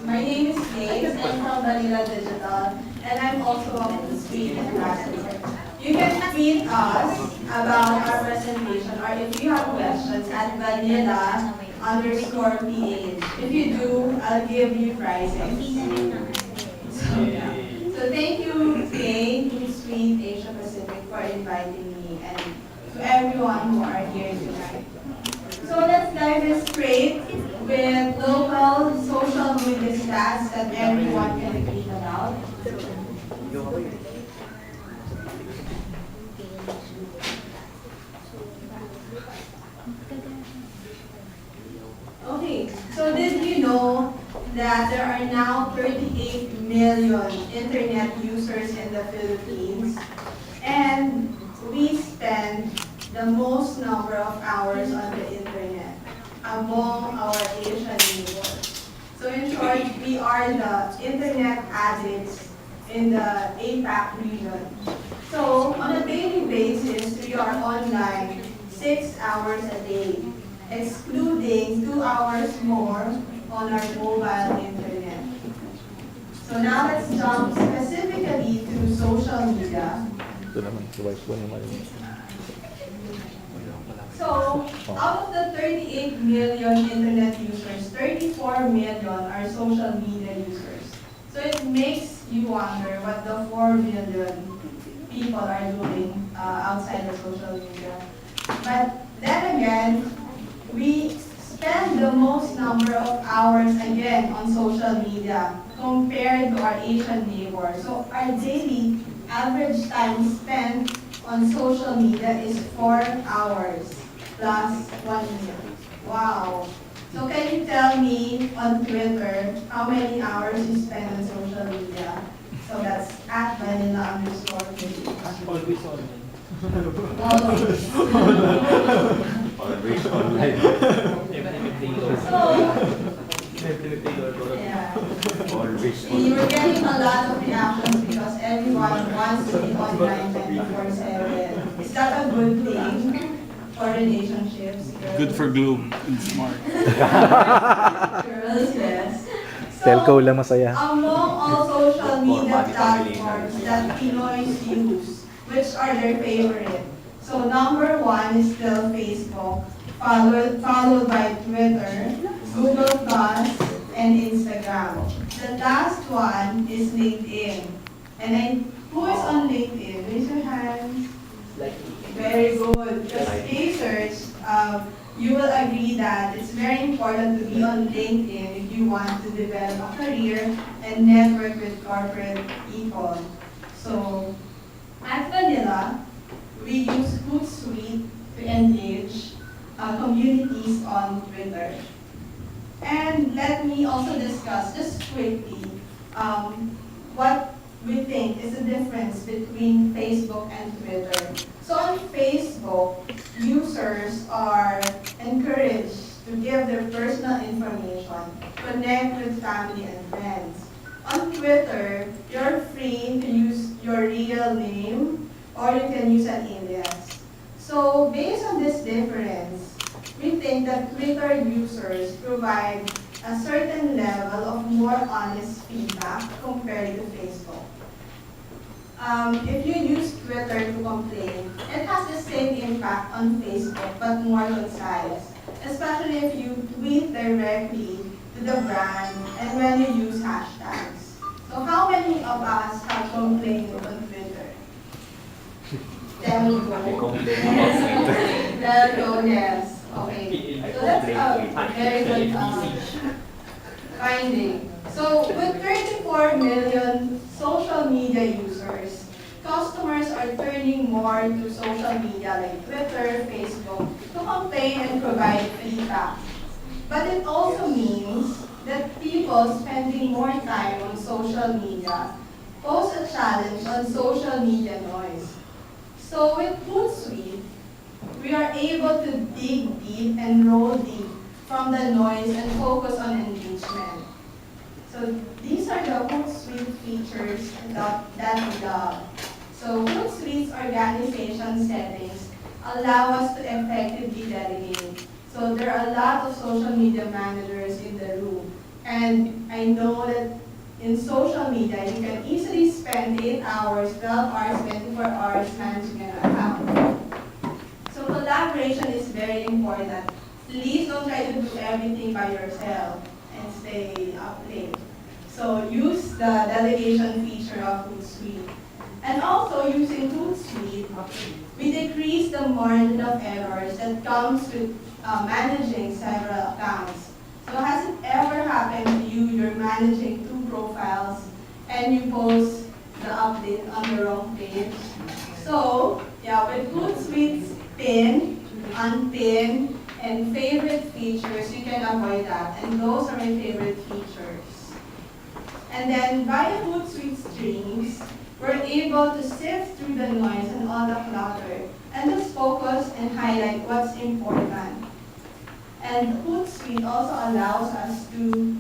My name is Grace. I'm from Manila Digital, and I'm also a Hootsuite ambassador. You can tweet us about our presentation, or if you have questions, at vanilla_ph. If you do, I'll give you prizes. So, yeah. So thank you, Kay, Hootsuite Asia Pacific, for inviting me, and to everyone who are here tonight. So let's dive in straight with local social media stats that everyone can read about. Okay, so did you know that there are now 38 million internet users in the Philippines? And we spend the most number of hours on the internet among our Asian neighbors. So in short, we are the internet addicts in the APAC region. So on a daily basis, we are online 6 hours a day, excluding 2 hours more on our mobile internet. So now let's jump specifically to social media. So, out of the 38 million internet users, 34 million are social media users. So it makes you wonder what the 4 million people are doing outside of social media. But then again, we spend the most number of hours again on social media compared to our Asian neighbors. So our daily average time spent on social media is 4 hours plus 1 minute. Wow. So can you tell me on Twitter how many hours you spend on social media? So that's at vanilla_ph. Always online. Always. Always online. So, yeah. Always See, we're getting a lot of reactions because everyone wants to be online 24/7. Is that a good thing for relationships? Girls? Good for Globe and Smart. Girls, yes. Telco lang masaya. Among all social media platforms that Pinoys use, which are their favorite? So number 1 is still Facebook, followed by Twitter, Google Plus, and Instagram. The last one is LinkedIn. And who is on LinkedIn? Raise your hands. Very good. Just research, you will agree that it's very important to be on LinkedIn if you want to develop a career and network with corporate people. So at Vanilla, we use Hootsuite to engage communities on Twitter. And let me also discuss just quickly what we think is the difference between Facebook and Twitter. So on Facebook, users are encouraged to give their personal information, connect with family and friends. On Twitter, you're free to use your real name or you can use an alias. So based on this difference, we think that Twitter users provide a certain level of more honest feedback compared to Facebook. If you use Twitter to complain, it has the same impact on Facebook but more concise, especially if you tweet directly to the brand and when you use hashtags. So how many of us have complained on Twitter? There we go. Yes. There we go, yes. Okay. So that's a very good finding. So with 34 million social media users, customers are turning more to social media like Twitter, Facebook to complain and provide feedback. But it also means that people spending more time on social media pose a challenge on social media noise. So with Hootsuite, we are able to dig deep and roll deep from the noise and focus on engagement. So these are the Hootsuite features that we love. So Hootsuite's organization settings allow us to effectively delegate. So there are a lot of social media managers in the room. And I know that in social media, you can easily spend 8 hours, 12 hours, 24 hours managing an account. So collaboration is very important. Please don't try to do everything by yourself and stay up late. So use the delegation feature of Hootsuite. And also using Hootsuite, we decrease the margin of errors that comes with managing several accounts. So has it ever happened to you, you're managing 2 profiles and you post the update on the wrong page? So, yeah, with Hootsuite's pin, unpin, and favorite features, you can avoid that. And those are my favorite features. And then via Hootsuite streams, we're able to sift through the noise and all the clutter and just focus and highlight what's important. And Hootsuite also allows us to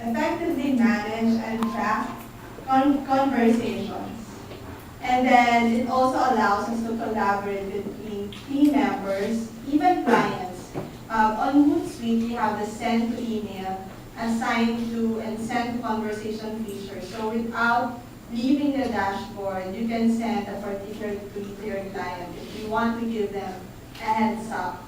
effectively manage and track conversations. And then it also allows us to collaborate between team members, even clients. On Hootsuite, we have the send to email, assign to, and send to conversation feature. So without leaving the dashboard, you can send a particular tweet to your client if you want to give them a heads up.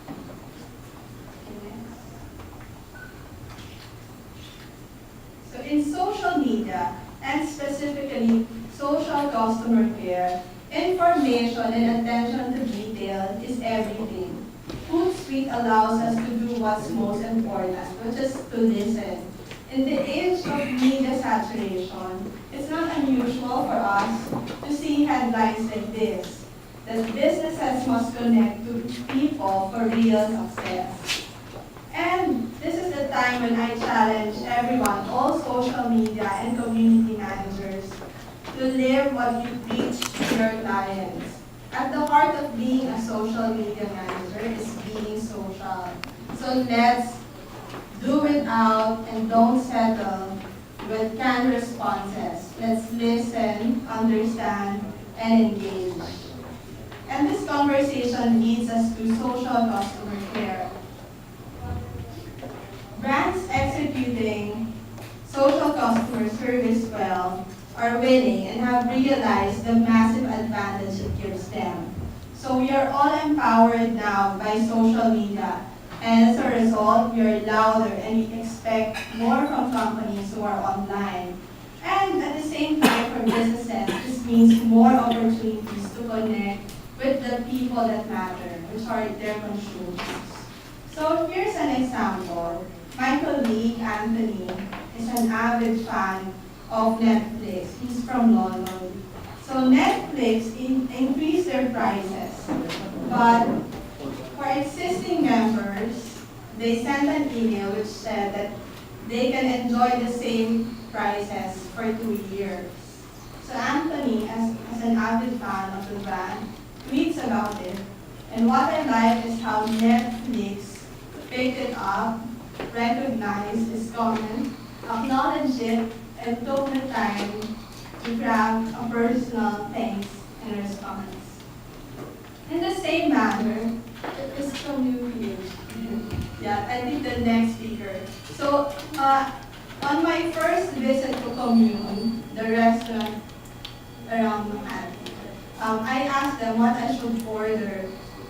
So in social media, and specifically social customer care, information and attention to detail is everything. Hootsuite allows us to do what's most important, which is to listen. In the age of media saturation, it's not unusual for us to see headlines like this, that businesses must connect to people for real success. And this is the time when I challenge everyone, all social media and community managers, to live what you preach to your clients. At the heart of being a social media manager is being social. So let's do it out and don't settle with canned responses. Let's listen, understand, and engage. And this conversation leads us to social customer care. Brands executing social customer service well are winning and have realized the massive advantage it gives them. So we are all empowered now by social media, and as a result, we are louder and we expect more from companies who are online. And at the same time, for businesses, this means more opportunities to connect with the people that matter, which are their consumers. So here's an example. My colleague, Anthony, is an avid fan of Netflix. He's from London. So Netflix increased their prices, but for existing members, they sent an email which said that they can enjoy the same prices for 2 years. So Anthony, as an avid fan of the brand, tweets about it. And what I like is how Netflix picked it up, recognized his comment, acknowledged it, and took the time to craft a personal thanks and response. In the same manner, it is communication. Yeah, I think the next speaker. So, on my first visit to Commune, the restaurant around Manhattan, I asked them what I should order.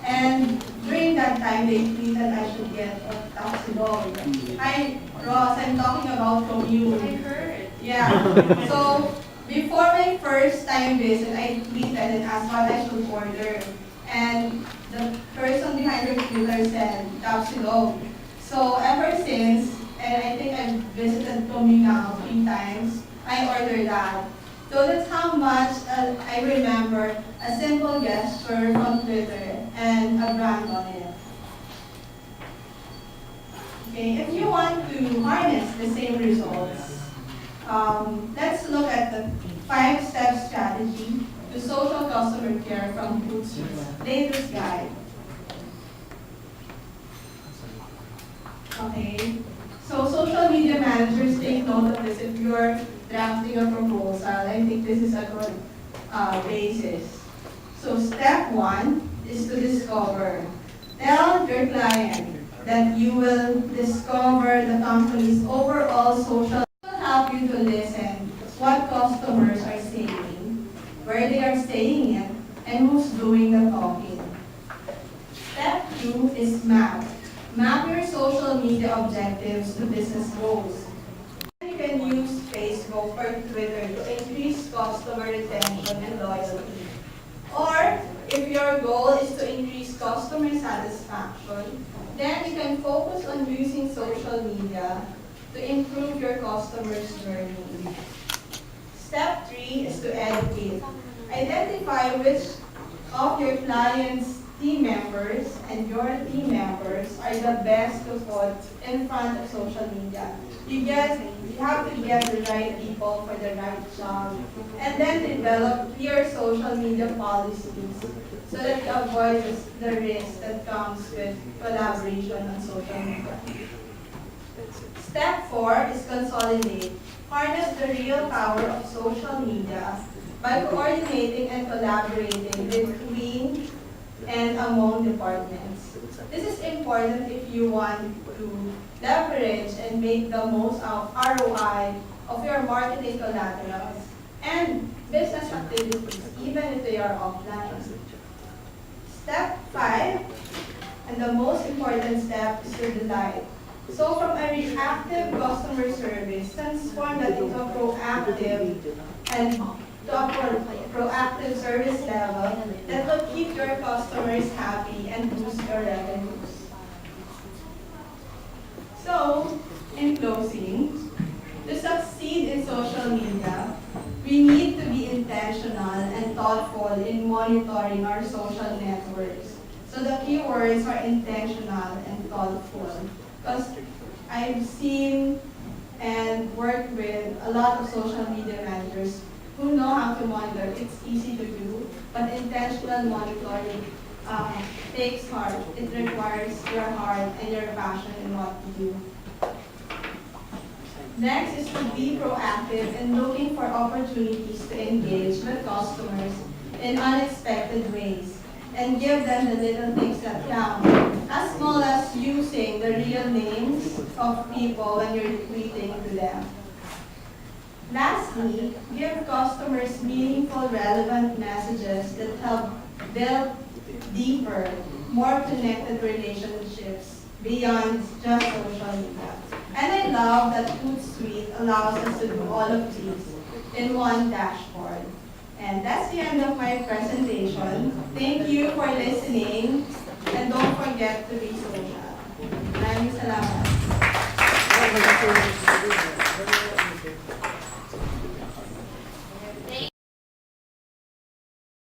And during that time, they tweeted I should get a taxi dog. Hi, Ross, I'm talking about Commune. I heard. Yeah. So, before my first time visit, I tweeted and asked what I should order. And the person behind the computer said, Tapsilog. So ever since, and I think I've visited Commune now 3 times, I ordered that. So that's how much I remember a simple gesture from Twitter and a brand on it. Okay, if you want to harness the same results, let's look at the 5-step strategy to social customer care from Hootsuite's latest guide. Okay, so social media managers, take note of this. If you're drafting a proposal, I think this is a good basis. So step 1 is to discover. Tell your client that you will discover the company's overall social. It will help you to listen what customers are saying, where they are saying it, and who's doing the talking. Step 2 is map. Map your social media objectives to business goals. You can use Facebook or Twitter to increase customer retention and loyalty. Or, if your goal is to increase customer satisfaction, then you can focus on using social media to improve your customer's journey. Step 3 is to educate. Identify which of your clients' team members and your team members are the best to put in front of social media. You have to get the right people for the right job, and then develop clear social media policies so that you avoid the risk that comes with collaboration on social media. Step 4 is consolidate. Harness the real power of social media by coordinating and collaborating between and among departments. This is important if you want to leverage and make the most of ROI of your marketing collaterals and business activities, even if they are offline. Step 5, and the most important step, is to delight. So from a reactive customer service, transform that into a proactive and proactive service level that will keep your customers happy and boost your revenues. So, in closing, to succeed in social media, we need to be intentional and thoughtful in monitoring our social networks. So the keywords are intentional and thoughtful. Because I've seen and worked with a lot of social media managers who know how to monitor. It's easy to do, but intentional monitoring takes heart. It requires your heart and your passion in what you do. Next is to be proactive in looking for opportunities to engage with customers in unexpected ways and give them the little things that count, as small as using the real names of people when you're tweeting to them. Lastly, give customers meaningful, relevant messages that help build deeper, more connected relationships beyond just social media. And I love that Hootsuite allows us to do all of these in one dashboard. And that's the end of my presentation. Thank you for listening, and don't forget to be social. Maraming salamat.